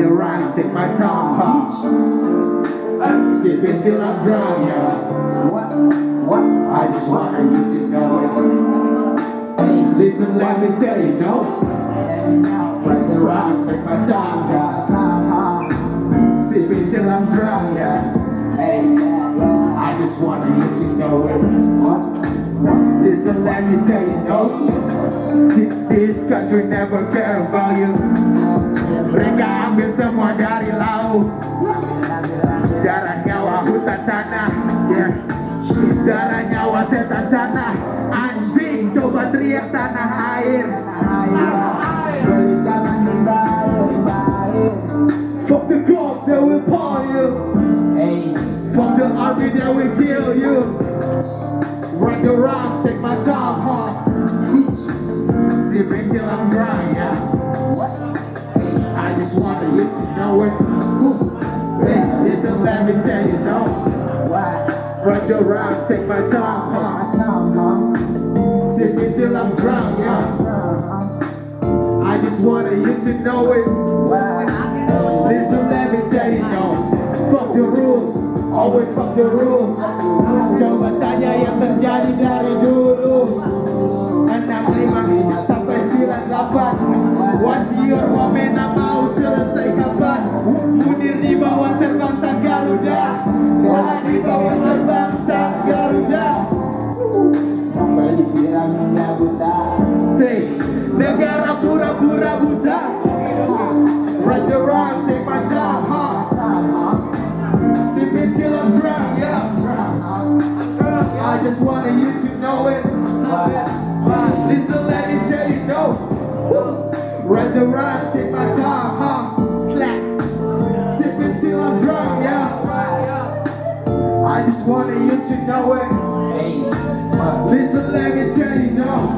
the rhyme, take my time, huh? Sip it till I'm drunk, yeah. What? I just want you to know it. Hey, listen, let me tell you, no. Right the rhyme, take my time, yeah. Sip it till I'm drunk, yeah. Hey, I just want you to know it. What? Listen, let me tell you, no. This country never care about you. Mereka ambil semua dari laut. Darah nyawa hutan tanah, yeah. Darah nyawa setan tanah. Anjing coba teriak tanah air. Beli tanah yang baik. Fuck the cop, they will pawn you. Fuck the army, they will kill you. Run around, take my time, huh? Sipping till I'm dry, yeah. I just wanted you to know it. Hey, listen, let me tell you, no. Run around, take my time, huh? Sipping till I'm drunk, yeah. I just wanted you to know it. Listen, let me tell you, no. Fuck the rules, always fuck the rules. Coba tanya yang terjadi dari dulu. 655 sampai 98. What's your moment, mau selesai kapan? Munir di bawah terbang sang Garuda. Wah di bawah terbang sang Garuda. Kembali siram hingga buta. Say, negara pura-pura buta. Right around, take my time, huh? Sip it till I'm drunk, yeah. I just wanted you to know it. Listen, let me tell you, no. Run the rhyme, take my time, huh? Flat. Sip it till I'm drunk, yeah. I just wanted you to know it. Listen, let me tell you, no.